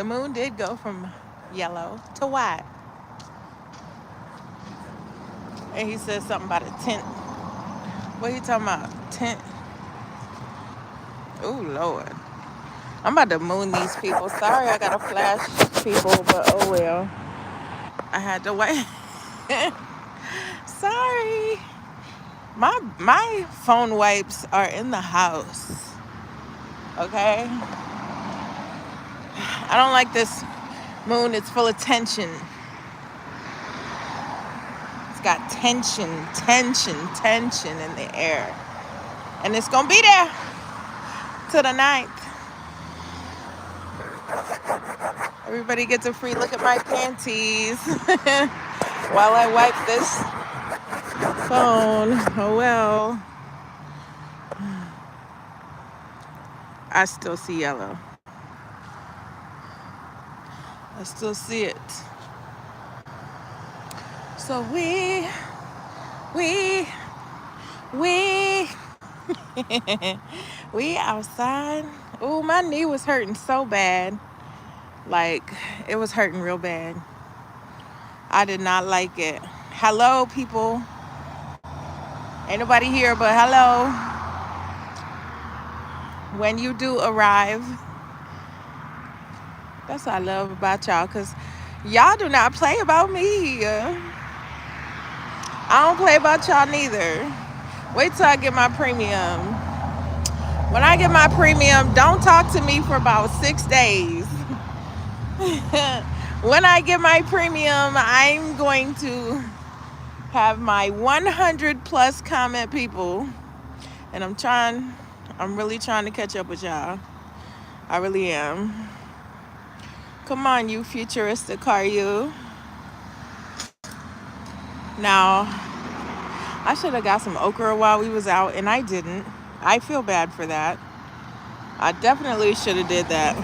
The moon did go from yellow to white. And he said something about a tent. What are you talking about? Tent? Oh, Lord. I'm about to moon these people. Sorry I got to flash people, but oh well. I had to wait. Sorry. My phone wipes are in the house. Okay? I don't like this moon. It's full of tension. It's got tension in the air. And it's going to be there to the 9th. Everybody gets a free look at my panties while I wipe this phone. Oh well. I still see yellow. I still see it. So we we outside. Oh, my knee was hurting so bad. Like, it was hurting real bad. I did not like it. Hello, people. Ain't nobody here, but hello. When you do arrive, that's what I love about y'all, because y'all do not play about me. I don't play about y'all neither. Wait till I get my premium. When I get my premium, don't talk to me for about 6 days. When I get my premium, I'm going to have my 100 plus comment people. And I'm really trying to catch up with y'all. I really am. Come on, you futuristic car, you. Now, I should have got some okra while we was out, and I didn't. I feel bad for that. I definitely should have did that.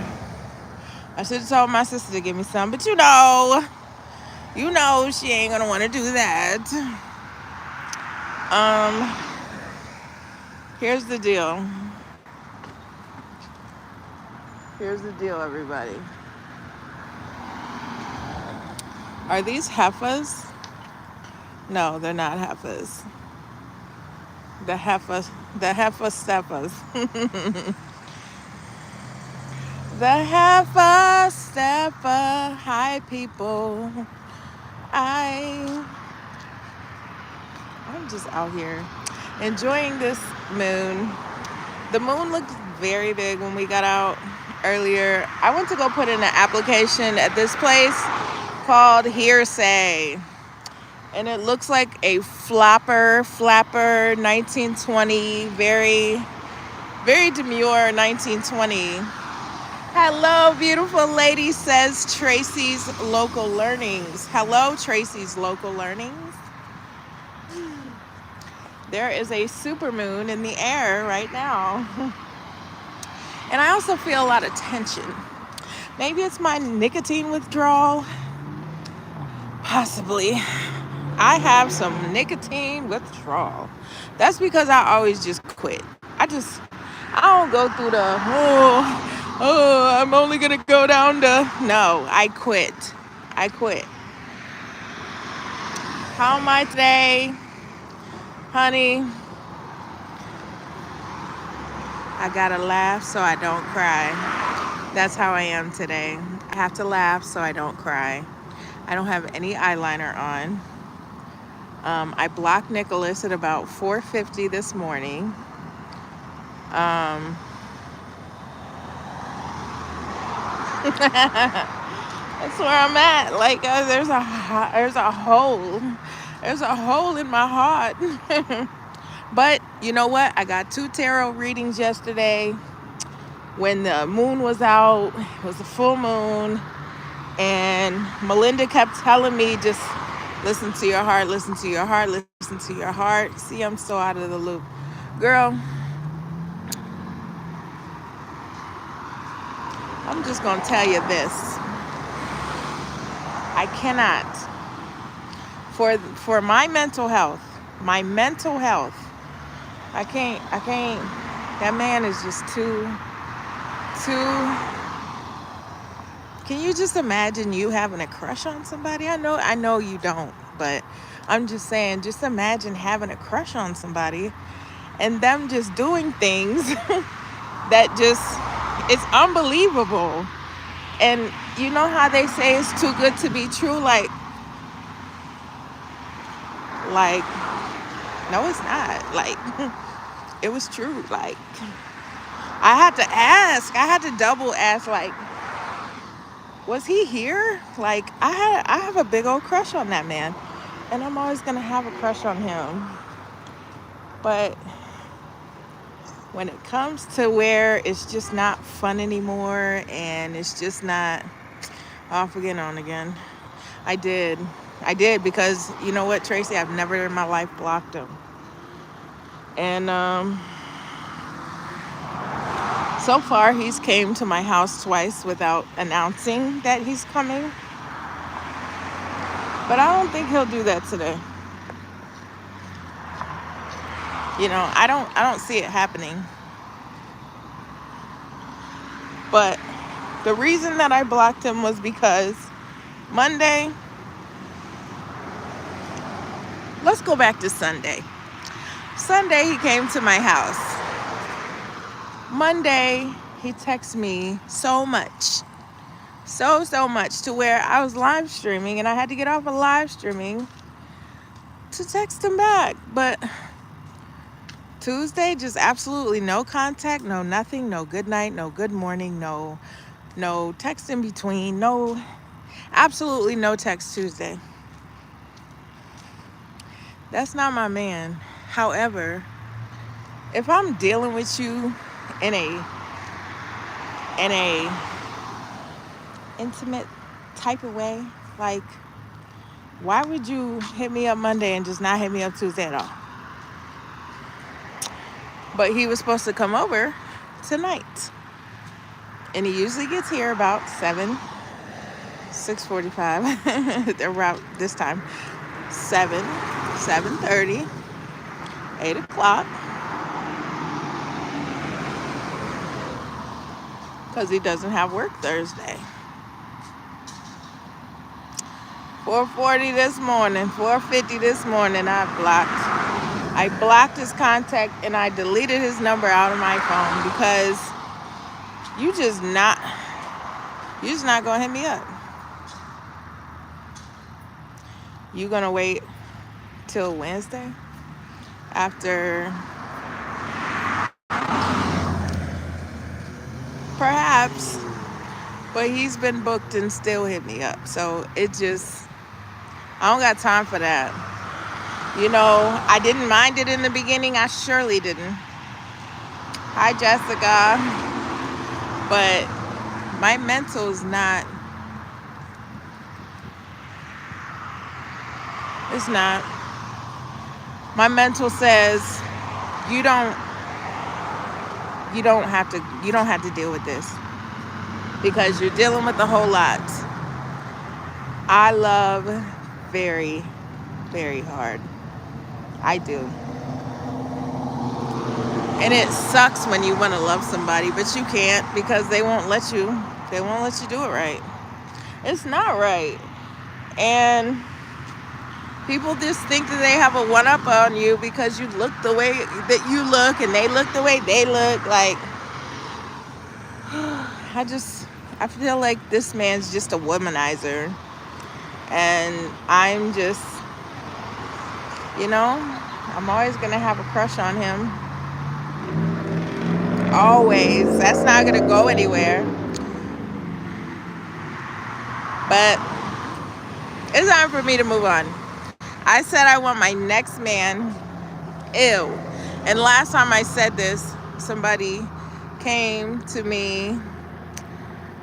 I should have told my sister to give me some, but you know she ain't gonna want to do that. Here's the deal. Here's the deal, everybody. Are these heifers? No, they're not heifers. The heifer steppers. The heifer stepper. Hi, people. I'm just out here enjoying this moon. The moon looked very big when we got out earlier. I went to go put in an application at this place called Hearsay. And it looks like a flapper, 1920, very, very demure 1920. Hello, beautiful lady, says Tracy's Local Learnings. Hello, Tracy's Local Learnings. There is a supermoon in the air right now. And I also feel a lot of tension. Maybe it's my nicotine withdrawal. Possibly. I have some nicotine withdrawal. That's because I always just quit. I don't go through the, I'm only going to go down to, no, I quit. How am I today? Honey, I gotta laugh so I don't cry. That's how I am today. I have to laugh so I don't cry. I don't have any eyeliner on. I blocked Nicholas at about 4:50 this morning. That's where I'm at. Like, there's a hole. There's a hole in my heart. But you know what? I got 2 tarot readings yesterday. When the moon was out, it was a full moon. And Melinda kept telling me, just listen to your heart, listen to your heart, listen to your heart. See, I'm so out of the loop. Girl, I'm just going to tell you this. I cannot, for my mental health, I can't, that man is just too Can you just imagine you having a crush on somebody? I know you don't, but I'm just saying, just imagine having a crush on somebody and them just doing things that just, it's unbelievable. And you know how they say it's too good to be true? Like, no, it's not. Like, it was true. Like, I had to double ask, like, was he here? Like, I have a big old crush on that man. And I'm always gonna have a crush on him. But when it comes to where it's just not fun anymore and it's just not off again on again, I did. I did because you know what, Tracy? I've never in my life blocked him. And so far he's came to my house twice without announcing that he's coming. But I don't think he'll do that today. You know, I don't see it happening. But the reason that I blocked him was because Monday, let's go back to Sunday. Sunday he came to my house. Monday he texted me so much. So much to where I was live streaming and I had to get off of live streaming to text him back. But Tuesday, just absolutely no contact, no nothing, no good night, no good morning, no text in between, absolutely no text Tuesday. That's not my man. However, if I'm dealing with you in a intimate type of way, like, why would you hit me up Monday and just not hit me up Tuesday at all? But he was supposed to come over tonight. And he usually gets here about 6:45, around this time. 7:30, 8 o'clock. Because he doesn't have work Thursday. 4:40 this morning, 4:50 this morning, I blocked his contact and I deleted his number out of my phone because you're just not gonna hit me up. You gonna wait till Wednesday after perhaps, but he's been booked and still hit me up. So I don't got time for that. You know, I didn't mind it in the beginning. I surely didn't. Hi, Jessica. But my mental's not. It's not. My mental says you don't have to deal with this because you're dealing with a whole lot. I love very, very hard. I do. And it sucks when you want to love somebody, but you can't because they won't let you do it right. It's not right. And people just think that they have a one-up on you because you look the way that you look and they look the way they look. Like, I feel like this man's just a womanizer. And I'm just, I'm always going to have a crush on him. Always. That's not going to go anywhere. But it's time for me to move on. I said I want my next man. Ew. And last time I said this, somebody came to me.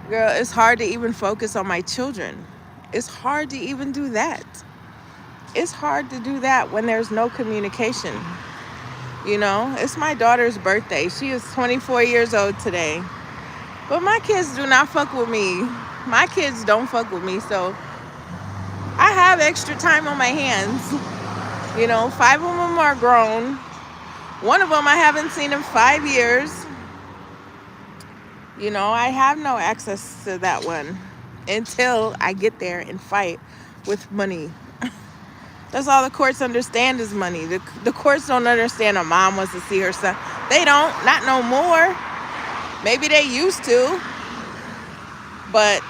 Girl, it's hard to even focus on my children. It's hard to even do that. It's hard to do that when there's no communication. It's my daughter's birthday. She is 24 years old today. But my kids do not fuck with me. My kids don't fuck with me. So I have extra time on my hands. 5 of them are grown. One of them I haven't seen in 5 years. I have no access to that one. until I get there and fight with money. That's all the courts understand is money. The courts don't understand a mom wants to see her son. They don't, not no more. Maybe they used to, but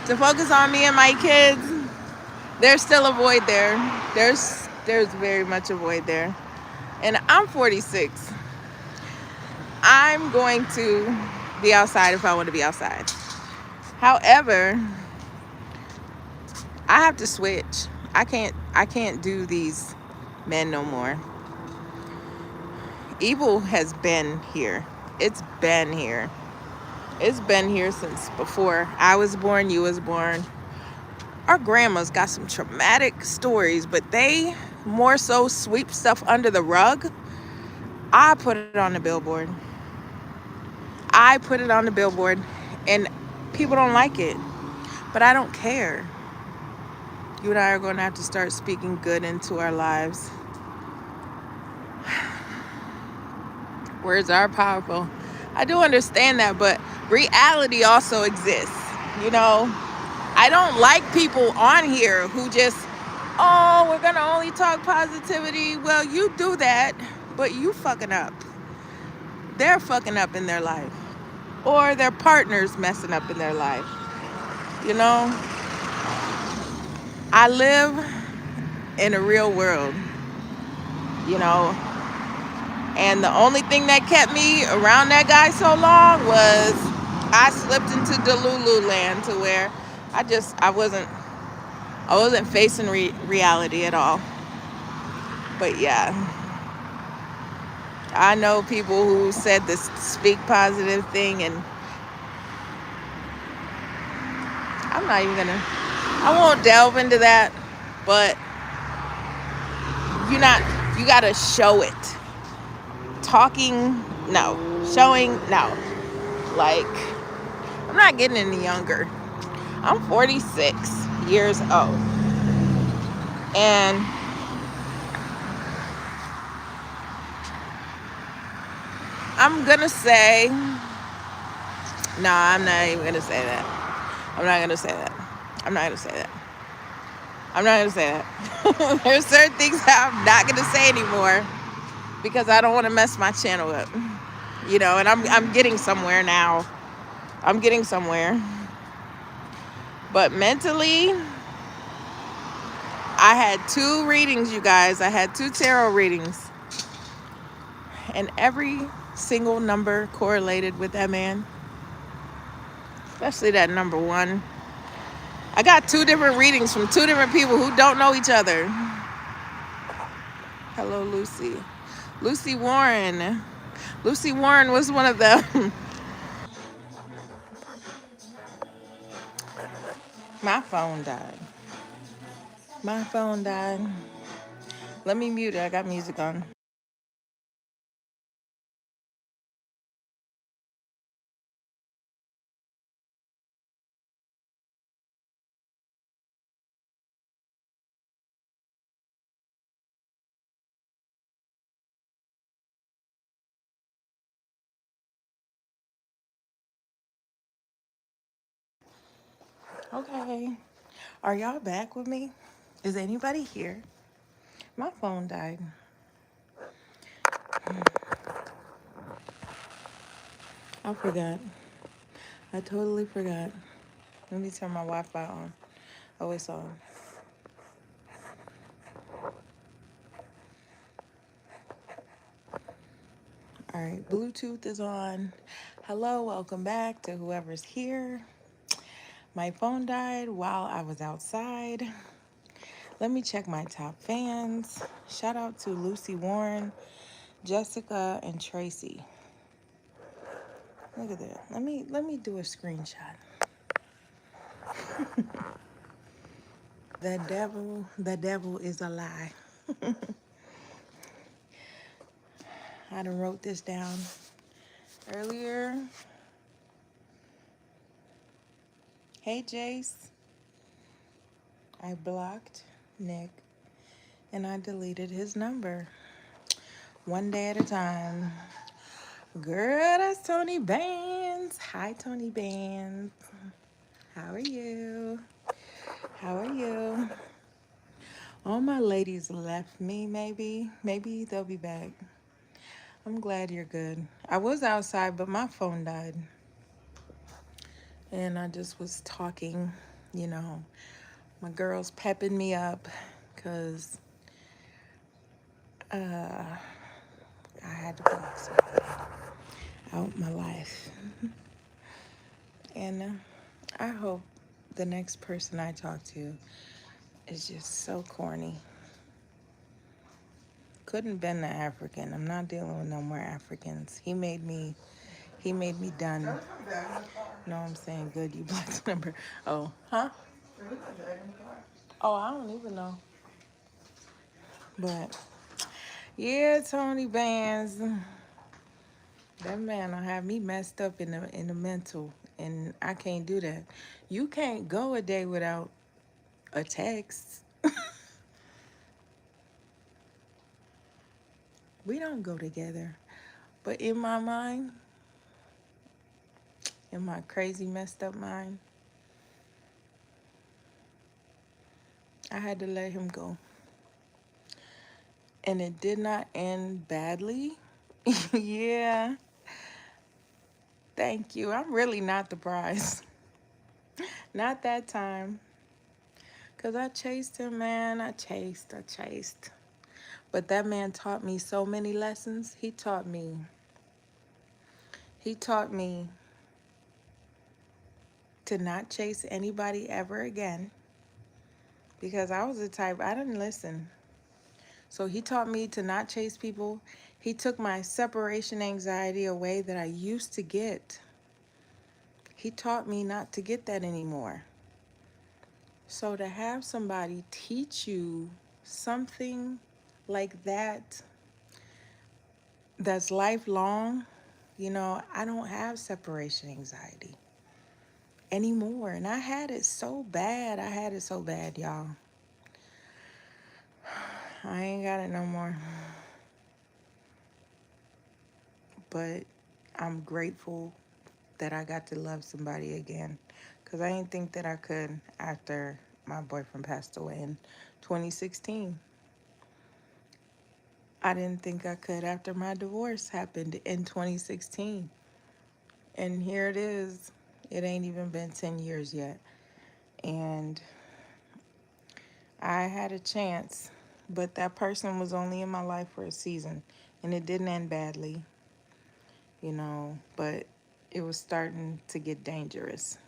to focus on me and my kids, there's still a void there. There's very much a void there. And I'm 46. I'm going to be outside if I want to be outside. However, I have to switch. I can't do these men no more. Evil has been here. It's been here. It's been here since before I was born, you was born. Our grandmas got some traumatic stories, but they more so sweep stuff under the rug. I put it on the billboard. I put it on the billboard, and people don't like it, but I don't care. You and I are going to have to start speaking good into our lives. Words are powerful. I do understand that, but reality also exists. You know, I don't like people on here who just, oh, we're going to only talk positivity. Well, you do that, but you fucking up. They're fucking up in their life. Or their partner's messing up in their life. You know, I live in a real world, you know, and the only thing that kept me around that guy so long was I slipped into Delulu land to where I wasn't facing reality at all. But yeah, I know people who said this speak positive thing, and I'm not even gonna, I won't delve into that, but you gotta show it. Talking, no. Showing, no. Like, I'm not getting any younger. I'm 46 years old. And I'm gonna say, no, I'm not even gonna say that. I'm not gonna say that. I'm not gonna say that. I'm not gonna say that. There's certain things that I'm not gonna say anymore because I don't want to mess my channel up. You know, and I'm getting somewhere now. I'm getting somewhere. But mentally, I had 2 readings, you guys. I had 2 tarot readings. And every single number correlated with that man. Especially that number 1. I got 2 different readings from 2 different people who don't know each other. Hello, Lucy. Lucy Warren. Lucy Warren was one of them. My phone died. My phone died. Let me mute it. I got music on. Okay. Are y'all back with me? Is anybody here? My phone died. I forgot. I totally forgot. Let me turn my Wi-Fi on. Oh, it's on. All right, Bluetooth is on. Hello, welcome back to whoever's here. My phone died while I was outside. Let me check my top fans. Shout out to Lucy Warren, Jessica, and Tracy. Look at that. Let me do a screenshot. The devil is a lie. I done wrote this down earlier. Hey, Jace. I blocked Nick and I deleted his number. One day at a time. Girl, that's Tony Bands. Hi, Tony Bands. How are you? How are you? All my ladies left me, maybe. Maybe they'll be back. I'm glad you're good. I was outside, but my phone died. And I just was talking, you know. My girl's pepping me up because I had to block somebody out my life. And I hope the next person I talk to is just so corny. Couldn't been the African. I'm not dealing with no more Africans. He made me done. No, I'm saying good, you black number. Oh, huh? Oh, I don't even know. But yeah, Tony Bands. That man will have me messed up in the mental, and I can't do that. You can't go a day without a text. We don't go together. But in my mind, in my crazy messed up mind, I had to let him go. And it did not end badly. Yeah, thank you. I'm really not the prize. Not that time. Because I chased him, man. I chased. But that man taught me so many lessons. He taught me to not chase anybody ever again. Because I was the type, I didn't listen. So he taught me to not chase people. He took my separation anxiety away that I used to get. He taught me not to get that anymore. So to have somebody teach you something like that, that's lifelong, I don't have separation anxiety anymore. And I had it so bad. Y'all. I ain't got it no more. But I'm grateful that I got to love somebody again. Because I didn't think that I could after my boyfriend passed away in 2016. I didn't think I could after my divorce happened in 2016. And here it is. It ain't even been 10 years yet. And I had a chance, but that person was only in my life for a season. And it didn't end badly, but it was starting to get dangerous.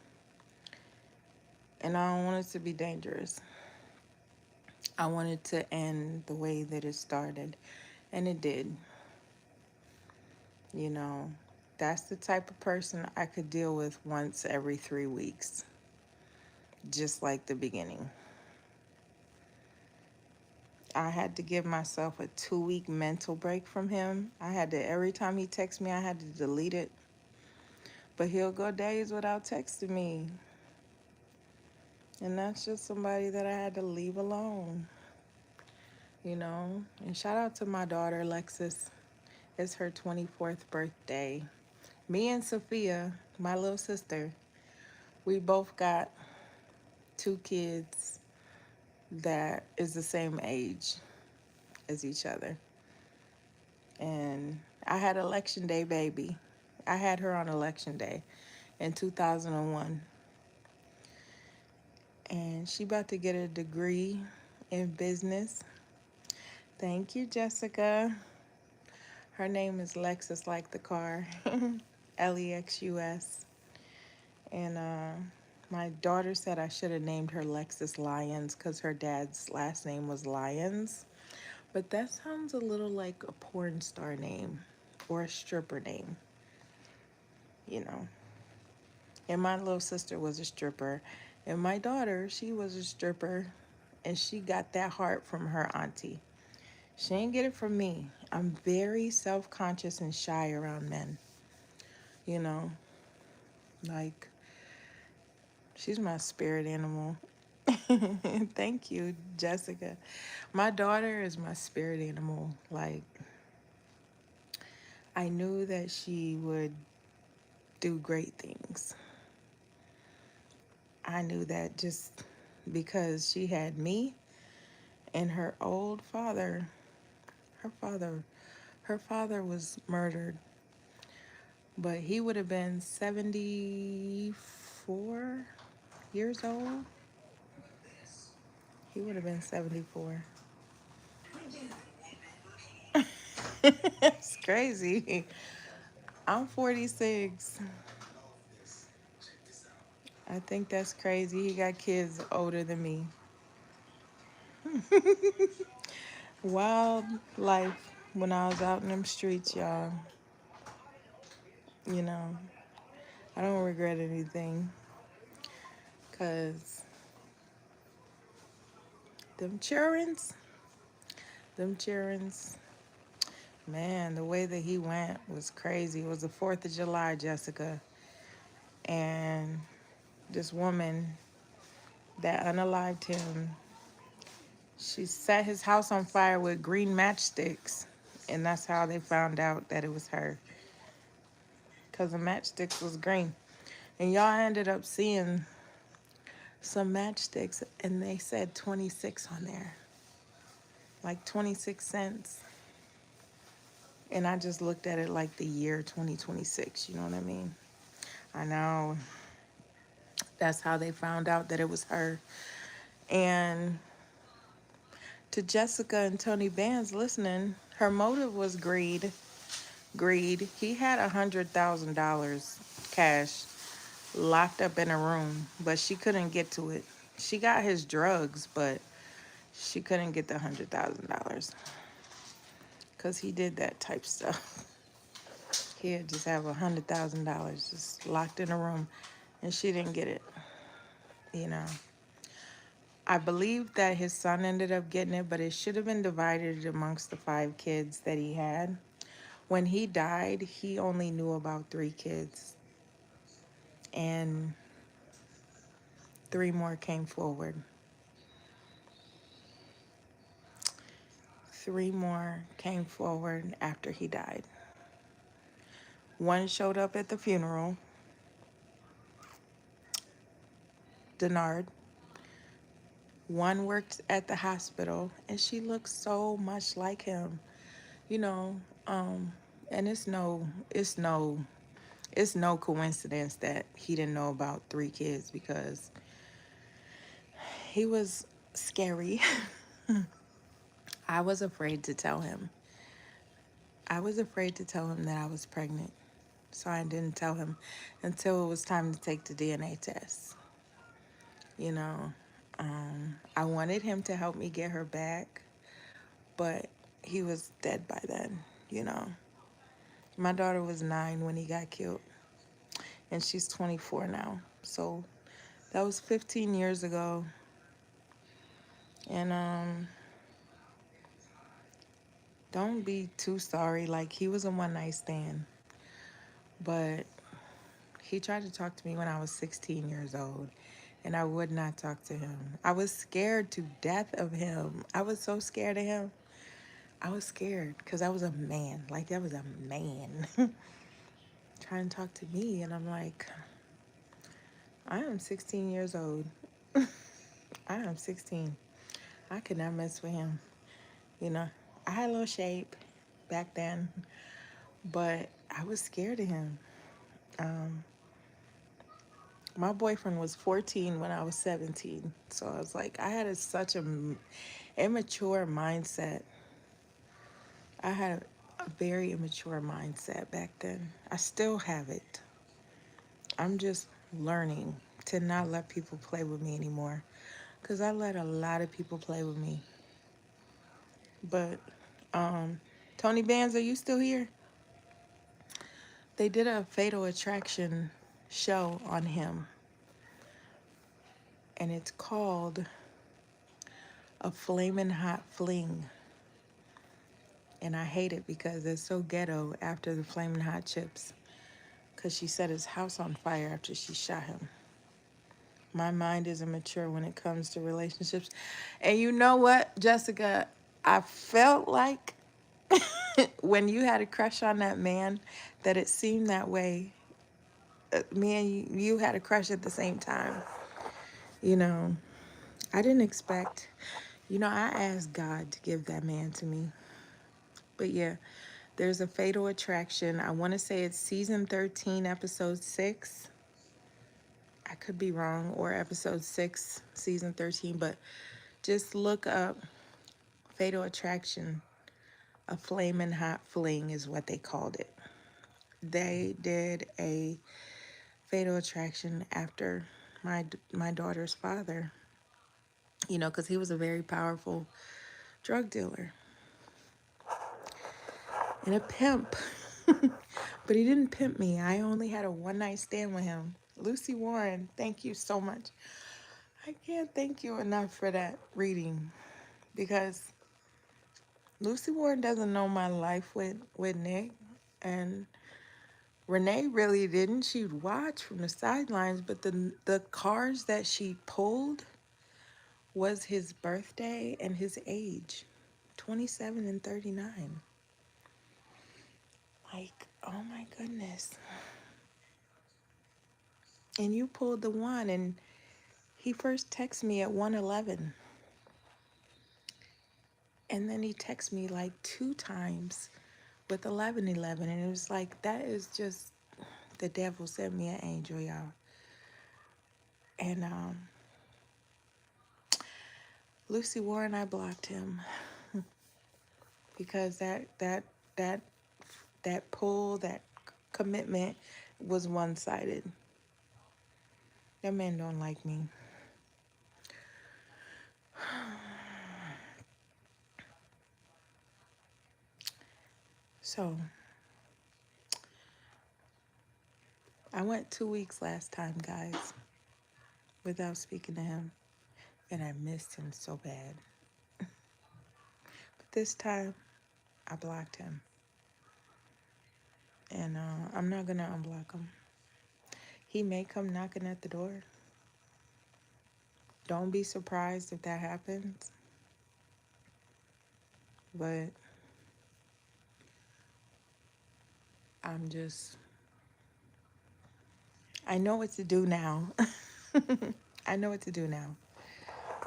And I don't want it to be dangerous. I wanted to end the way that it started. And it did. You know, that's the type of person I could deal with once every 3 weeks, just like the beginning. I had to give myself a 2-week mental break from him. Every time he texts me, I had to delete it. But he'll go days without texting me. And that's just somebody that I had to leave alone, And shout out to my daughter, Lexus. It's her 24th birthday. Me and Sophia, my little sister, we both got 2 kids that is the same age as each other. And I had election day baby. I had her on election day in 2001. And she about to get a degree in business. Thank you, Jessica. Her name is Lexus, like the car. Lexus. And my daughter said I should have named her Lexus Lyons because her dad's last name was Lyons. But that sounds a little like a porn star name or a stripper name, And my little sister was a stripper. And my daughter, she was a stripper. And she got that heart from her auntie. She didn't get it from me. I'm very self-conscious and shy around men. Like, she's my spirit animal. Thank you, Jessica. My daughter is my spirit animal. Like, I knew that she would do great things. I knew that just because she had me and her old father. Her father, her father was murdered, but he would have been 74 years old. He would have been 74. It's crazy. I'm 46. I think that's crazy. He got kids older than me. Wild life when I was out in them streets, y'all. You know, I don't regret anything because them childrens, them childrens, man, the way that he went was crazy. It was the 4th of July, Jessica. And this woman that unalived him, she set his house on fire with green matchsticks. And that's how they found out that it was her. Because the matchsticks was green. And y'all ended up seeing some matchsticks and they said 26 on there. Like 26 cents. And I just looked at it like the year 2026. You know what I mean? I know. That's how they found out that it was her. And to Jessica and Tony Bands listening, her motive was greed. Greed. He had $100,000 cash locked up in a room, but she couldn't get to it. She got his drugs, but she couldn't get the $100,000 because he did that type stuff. He'd just have $100,000 just locked in a room, and she didn't get it. You know. I believe that his son ended up getting it, but it should have been divided amongst the 5 kids that he had. When he died, he only knew about 3 kids, and 3 more came forward. 3 more came forward after he died. One showed up at the funeral, Denard. One worked at the hospital, and she looked so much like him, you know. And it's no coincidence that he didn't know about 3 kids because he was scary. I was afraid to tell him. I was afraid to tell him that I was pregnant. So I didn't tell him until it was time to take the DNA test. You know, I wanted him to help me get her back, but he was dead by then, you know. My daughter was 9 when he got killed, and she's 24 now. So that was 15 years ago. And don't be too sorry. Like, he was a one-night stand, but he tried to talk to me when I was 16 years old, and I would not talk to him. I was scared to death of him. I was so scared of him. I was scared because I was a man. Like, that was a man trying to talk to me, and I'm like, I am 16 years old. I am 16. I could not mess with him. You know, I had a little shape back then, but I was scared of him. Um, my boyfriend was 14 when I was 17. So I was like, I had such a immature mindset. I had a very immature mindset back then. I still have it. I'm just learning to not let people play with me anymore. Because I let a lot of people play with me. But, Tony Bands, are you still here? They did a Fatal Attraction show on him. And it's called A Flamin' Hot Fling. And I hate it because it's so ghetto after the Flamin' Hot Chips. Because she set his house on fire after she shot him. My mind is immature when it comes to relationships. And you know what, Jessica? I felt like when you had a crush on that man, that it seemed that way. Me and you had a crush at the same time. You know, I didn't expect, I asked God to give that man to me. But yeah, there's a Fatal Attraction. I want to say it's season 13, episode 6. I could be wrong, or episode 6, season 13, but just look up Fatal Attraction. A flaming hot fling is what they called it. They did a Fatal Attraction after my daughter's father, because he was a very powerful drug dealer and a pimp. But he didn't pimp me. I only had a one night stand with him. Lucy Warren, thank you so much. I can't thank you enough for that reading, because Lucy Warren doesn't know my life with Nick. And Renee really didn't. She'd watch from the sidelines, but the cards that she pulled was his birthday and his age, 27 and 39. Like, oh my goodness. And you pulled the one, and he first texted me at 1:11. And then he texted me like 2 times with 11:11. And it was like, that is just, the devil sent me an angel, y'all. And Lucy Warren, I blocked him because that pull, that commitment was one-sided. That man don't like me. So I went 2 weeks last time, guys, without speaking to him, and I missed him so bad. But this time, I blocked him, and I'm not gonna unblock him. He may come knocking at the door. Don't be surprised if that happens. But I know what to do now. I know what to do now.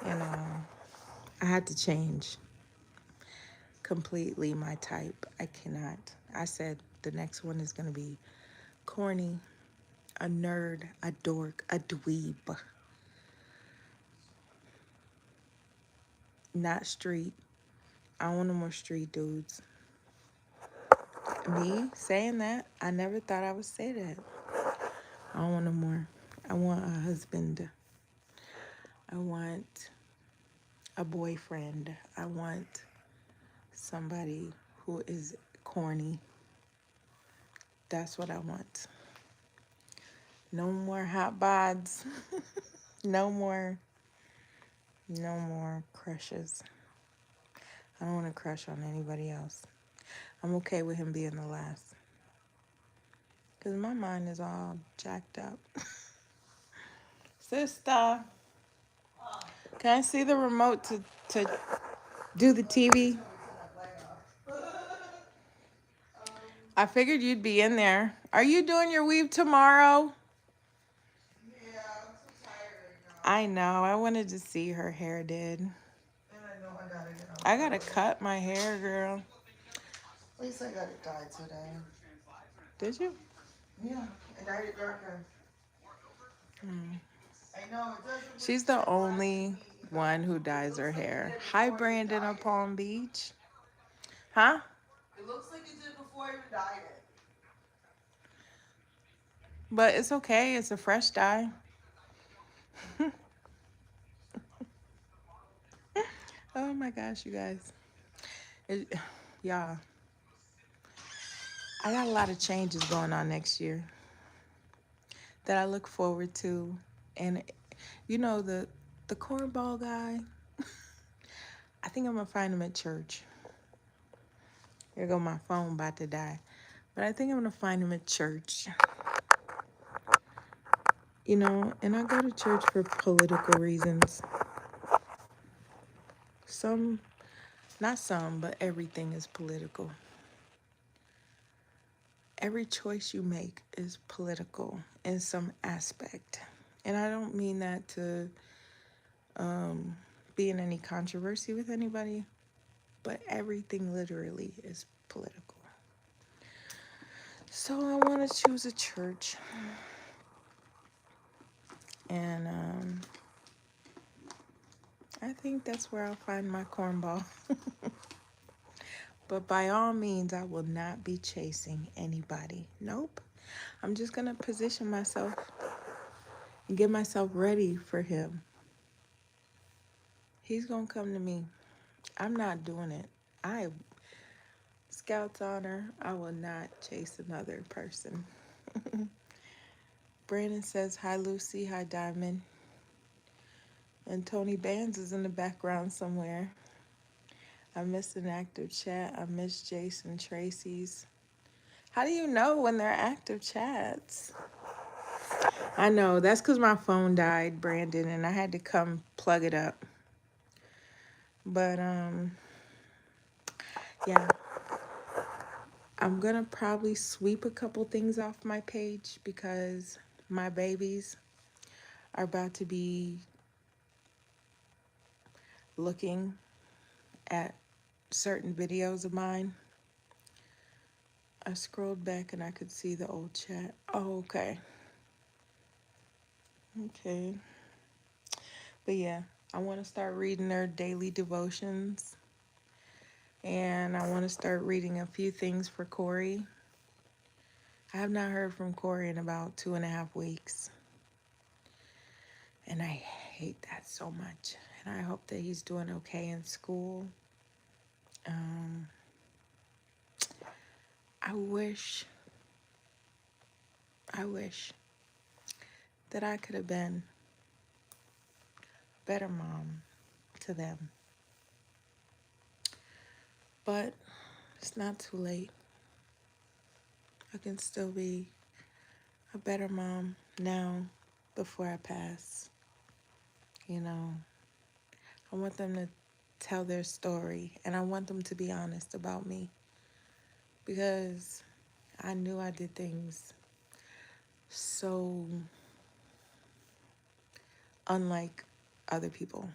And I had to change completely my type. I cannot. I said the next one is going to be corny, a nerd, a dork, a dweeb. Not street. I don't want no more street dudes. Me saying that, I never thought I would say that. I don't want no more. I want a husband. I want a boyfriend. I want somebody who is corny. That's what I want. No more hot bods. No more crushes. I don't want to crush on anybody else. I'm okay with him being the last. Because my mind is all jacked up. Sister, can I see the remote to do the TV? I figured you'd be in there. Are you doing your weave tomorrow? Yeah, I'm so tired right now. I know. I wanted to see her hair did. And I know I gotta get I gotta cut my hair, girl. At least I got it dyed today. Did you? Yeah, I dyed it darker. I know it doesn't look She's the so only waxy. one who It dyes looks her like you hair. did Hi, before you Brandon dyed of it. Palm Beach. Huh? It looks like you did before you dyed it. But it's okay. It's a fresh dye. Oh my gosh, you guys. It, y'all, I got a lot of changes going on next year that I look forward to. And the cornball guy, I think I'm gonna find him at church. Here go my phone about to die. But I think I'm gonna find him at church. And I go to church for political reasons. Some, not some, but everything is political. Every choice you make is political in some aspect. And I don't mean that to um, be in any controversy with anybody, but everything literally is political. So I want to choose a church, and I think that's where I'll find my cornball. But by all means, I will not be chasing anybody. Nope. I'm just going to position myself and get myself ready for him. He's going to come to me. I'm not doing it. I, Scout's honor, I will not chase another person. Brandon says, hi, Lucy. Hi, Diamond. And Tony Bands is in the background somewhere. I missed an active chat. I missed Jason Tracy's. How do you know when they're active chats? I know. That's because my phone died, Brandon, and I had to come plug it up. But, yeah. I'm going to probably sweep a couple things off my page because my babies are about to be looking at certain videos of mine. I scrolled back and I could see the old chat. Oh, okay. Okay. But yeah, I want to start reading their daily devotions. And I want to start reading a few things for Corey. I have not heard from Corey in about 2.5 weeks. And I hate that so much. And I hope that he's doing okay in school. Um, I wish that I could have been a better mom to them. But it's not too late. I can still be a better mom now before I pass. You know, I want them to tell their story and I want them to be honest about me because I knew I did things so unlike other people.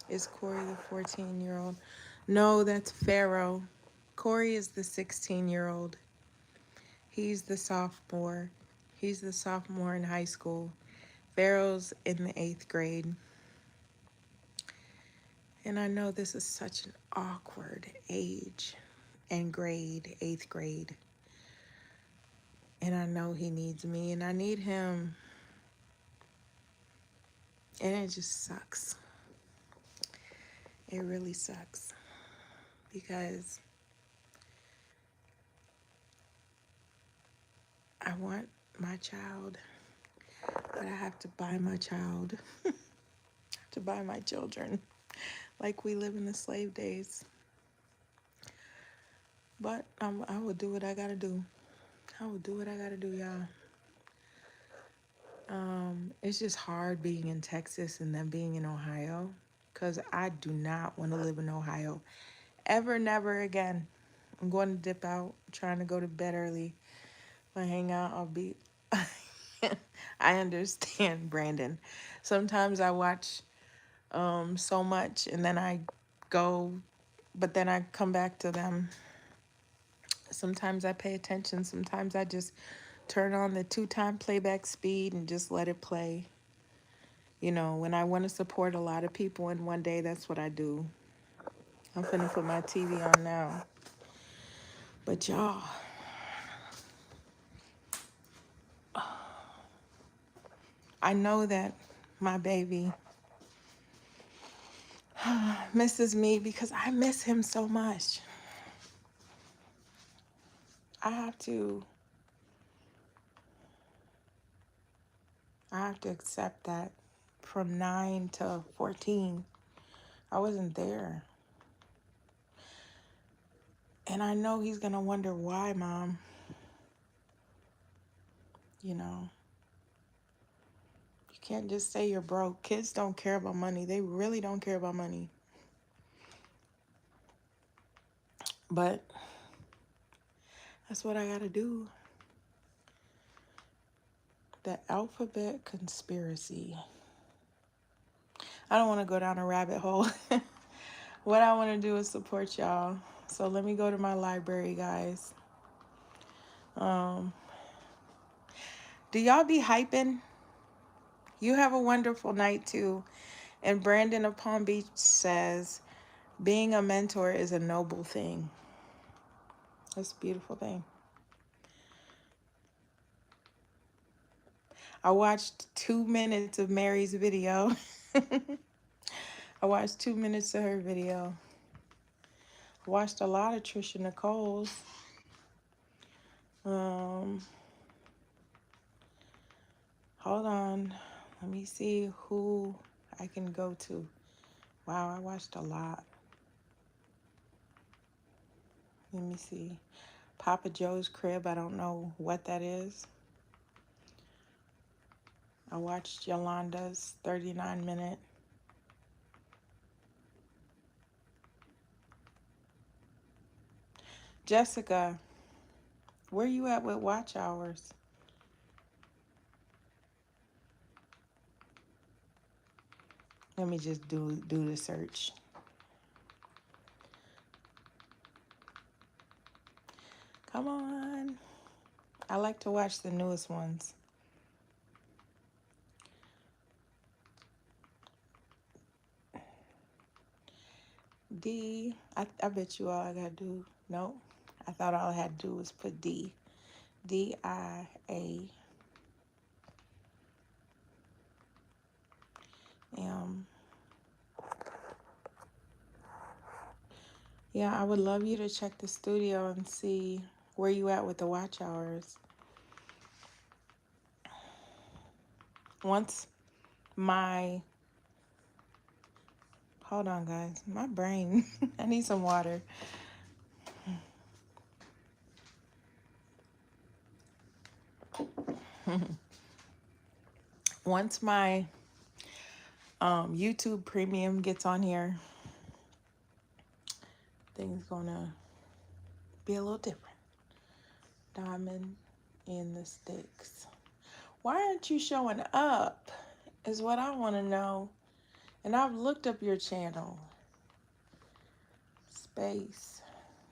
Is Corey the 14-year-old? No, that's Pharaoh. Corey is the 16-year-old. He's the sophomore. He's the sophomore in high school. Pharaoh's in the 8th grade. And I know this is such an awkward age and grade, 8th grade. And I know he needs me and I need him. And it just sucks. It really sucks. Because I want my child, but I have to buy my child. I have to buy my children. Like we live in the slave days. But I will do what I gotta do. I will do what I gotta do, y'all. It's just hard being in Texas and then being in Ohio. Because I do not want to live in Ohio. Ever, never again. I'm going to dip out. I'm trying to go to bed early. If I hang out, I'll be... I understand, Brandon. Sometimes I watch so much and then I go, but then I come back to them. Sometimes I pay attention. Sometimes I just turn on the 2-time playback speed and just let it play. You know, when I want to support a lot of people in one day, that's what I do. I'm finna put my TV on now. But y'all, I know that my baby misses me because I miss him so much. I have to accept that from 9 to 14, I wasn't there. And I know he's going to wonder why, Mom. You know, you can't just say you're broke. Kids don't care about money. They really don't care about money. But that's what I got to do. The alphabet conspiracy. I don't want to go down a rabbit hole. What I want to do is support y'all. So let me go to my library, guys. Um, do y'all be hyping? You have a wonderful night too. And Brandon of Palm Beach says, being a mentor is a noble thing. That's a beautiful thing. I watched 2 minutes of Mary's video. I watched 2 minutes of her video. I watched a lot of Trisha Nicole's. Um, Hold on. Let me see who I can go to. Wow, I watched a lot. Let me see. Papa Joe's Crib. I don't know what that is. I watched Yolanda's 39-minute. Jessica, where you at with watch hours? Let me just do the search. Come on. I like to watch the newest ones. D. I bet you all I gotta do. Nope. I thought all I had to do was put D. DIA. Yeah, I would love you to check the studio and see where you at with the watch hours. Once my hold on, guys, my brain. I need some water. Once my YouTube Premium gets on here, things gonna be a little different. Diamond in the sticks. Why aren't you showing up? Is what I want to know. And I've looked up your channel. Space.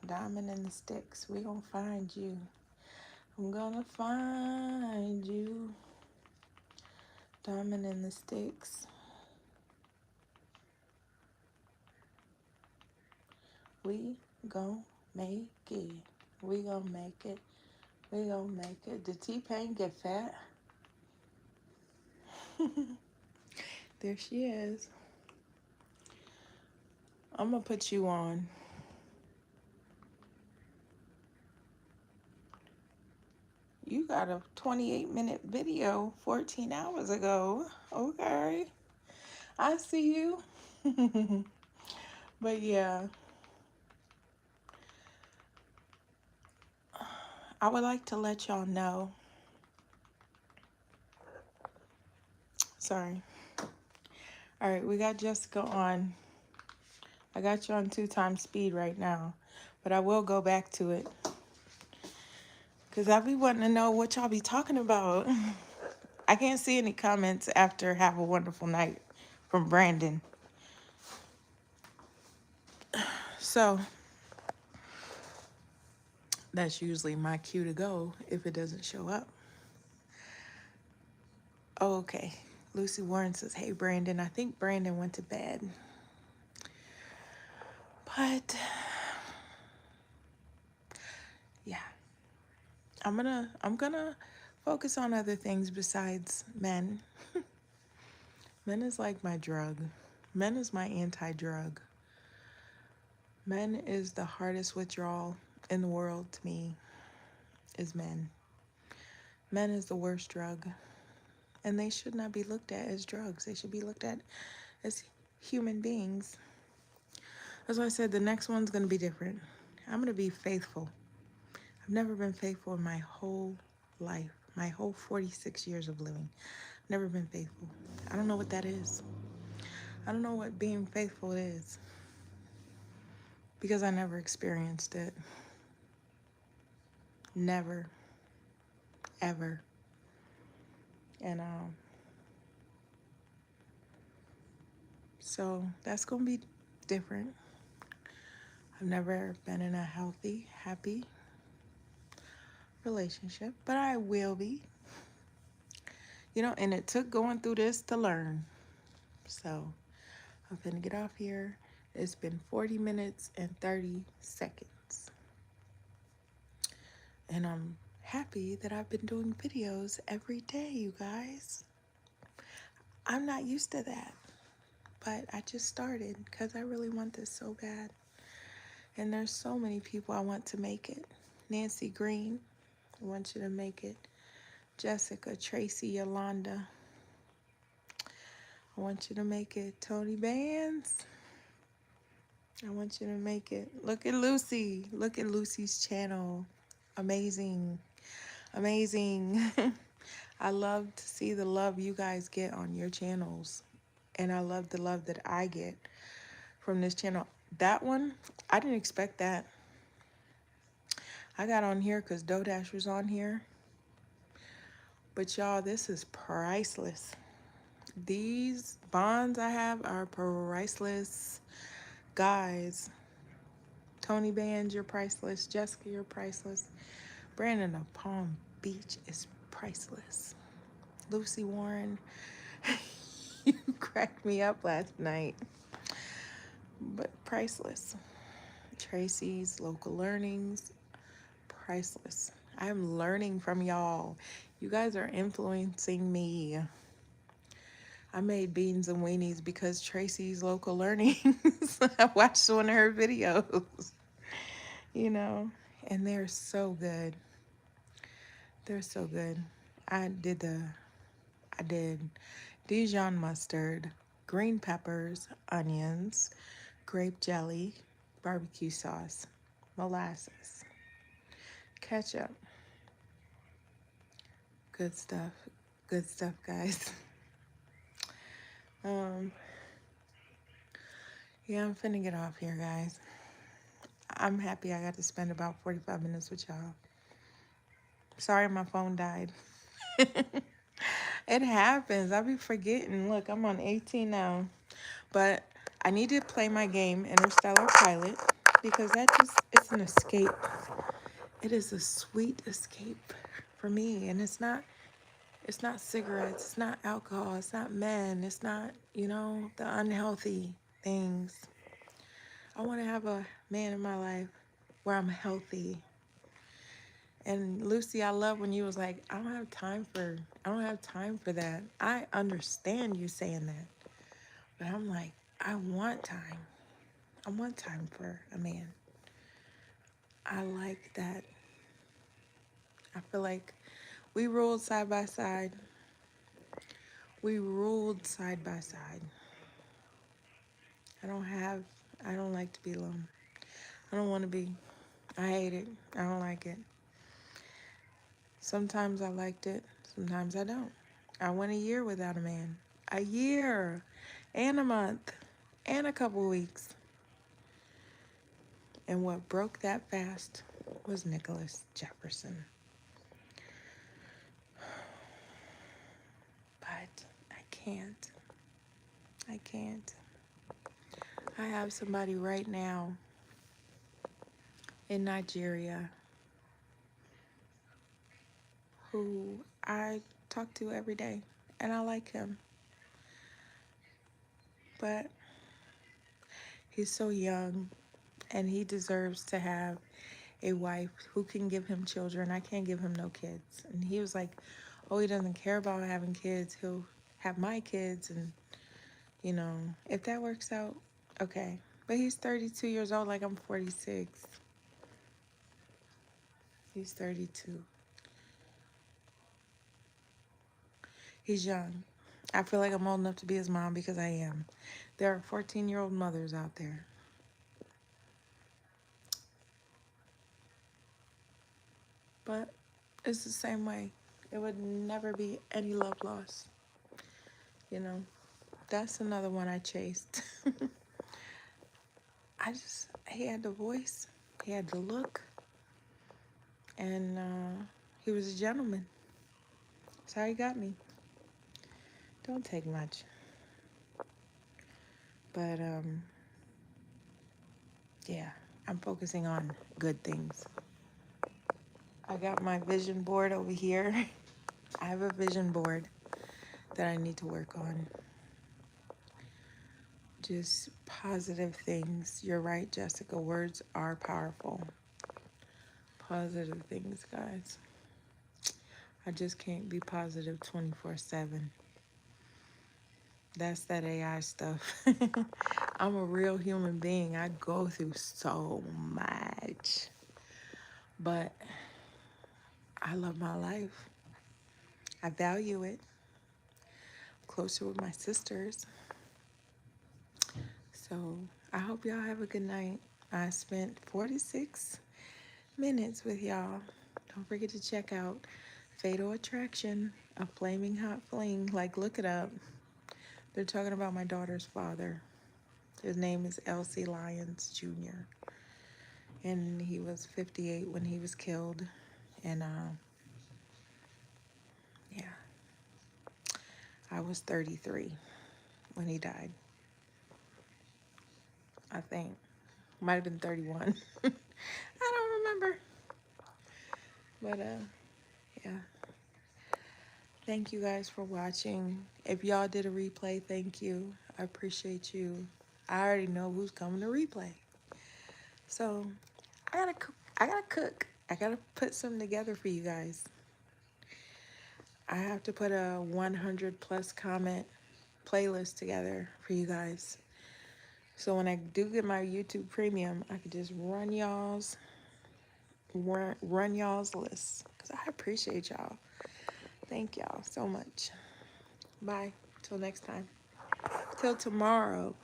Diamond in the sticks. We gonna find you. I'm gonna find you. Diamond in the sticks. We gon' make it. We gon' make it. We gon' make it. Did T-Pain get fat? There she is. I'm gonna put you on. You got a 28-minute video 14 hours ago. Okay. I see you. But yeah. I would like to let y'all know. Sorry. All right, we got Jessica on. I got you on 2x speed right now, but I will go back to it because I be wanting to know what y'all be talking about. I can't see any comments after "Have a Wonderful Night" from Brandon. So that's usually my cue to go if it doesn't show up. Oh, okay. Lucy Warren says, "Hey, Brandon." I think Brandon went to bed. But yeah, I'm gonna focus on other things besides men. Men is like my drug. Men is my anti-drug. Men is the hardest withdrawal in the world to me, is men. Men is the worst drug. And they should not be looked at as drugs. They should be looked at as human beings. That's why I said the next one's going to be different. I'm going to be faithful. I've never been faithful in my whole life, my whole 46 years of living. Never been faithful. I don't know what that is. I don't know what being faithful is because I never experienced it. Never, ever. And So that's going to be different. I've never been in a healthy, happy relationship, but I will be. And it took going through this to learn. So I'm gonna get off here. It's been 40 minutes and 30 seconds. And I'm happy that I've been doing videos every day, you guys. I'm not used to that, but I just started because I really want this so bad. And there's so many people I want to make it. Nancy Green, I want you to make it. Jessica, Tracy, Yolanda, I want you to make it. Tony Bands, I want you to make it. Look at Lucy. Look at Lucy's channel. Amazing. Amazing. I love to see the love you guys get on your channels. And I love the love that I get from this channel. That one, I didn't expect that. I got on here because DoDash was on here. But y'all, this is priceless. These bonds I have are priceless. Guys, Tony Band, you're priceless. Jessica, you're priceless. Brandon of Palm Beach is priceless. Lucy Warren, you cracked me up last night. But priceless. Tracy's Local Learnings, priceless. I'm learning from y'all. You guys are influencing me. I made beans and weenies because Tracy's Local Learnings. I watched one of her videos, and they're so good. They're so good. I did Dijon mustard, green peppers, onions, grape jelly, barbecue sauce, molasses, ketchup. Good stuff. Good stuff, guys. Yeah, I'm finna get off here, guys. I'm happy I got to spend about 45 minutes with y'all. Sorry my phone died. It happens. I be forgetting. Look, I'm on 18 now. But I need to play my game, Interstellar Pilot, because it's an escape. It is a sweet escape for me. And it's not cigarettes, it's not alcohol, it's not men, it's not, the unhealthy things. I want to have a man in my life where I'm healthy. And Lucy, I love when you was like, I don't have time for that. I understand you saying that. But I'm like, I want time. I want time for a man. I like that. I feel like we ruled side by side. We ruled side by side. I don't like to be alone. I don't want to be. I hate it. I don't like it. Sometimes I liked it. Sometimes I don't. I went a year without a man. A year. And a month. And a couple weeks. And what broke that fast was Nicholas Jefferson. But I can't. I can't. I have somebody right now in Nigeria who I talk to every day, and I like him. But he's so young, and he deserves to have a wife who can give him children. I can't give him no kids. And he was like, oh, he doesn't care about having kids. He'll have my kids, and, if that works out, okay. But he's 32 years old, like I'm 46. He's 32. He's young. I feel like I'm old enough to be his mom because I am. There are 14-year-old mothers out there. But it's the same way. It would never be any love lost. That's another one I chased. He had the voice, he had the look, and he was a gentleman. That's how he got me. Don't take much. But yeah, I'm focusing on good things. I got my vision board over here. I have a vision board that I need to work on. Just positive things. You're right, Jessica. Words are powerful. Positive things, guys. I just can't be positive 24/7. That's that AI stuff. I'm a real human being. I go through so much. But I love my life. I value it. I'm closer with my sisters. So I hope y'all have a good night. I spent 46 minutes with y'all. Don't forget to check out Fatal Attraction, a flaming hot fling. Like, look it up. They're talking about my daughter's father. His name is Elsie Lyons Jr. And he was 58 when he was killed. And yeah, I was 33 when he died. I think. Might have been 31. I don't remember. But yeah. Thank you guys for watching. If y'all did a replay, thank you. I appreciate you. I already know who's coming to replay. So I gotta cook. I gotta put something together for you guys. I have to put a 100 plus comment playlist together for you guys. So when I do get my YouTube premium, I could just run y'all's list. Cause I appreciate y'all. Thank y'all so much. Bye. Till next time. Till tomorrow.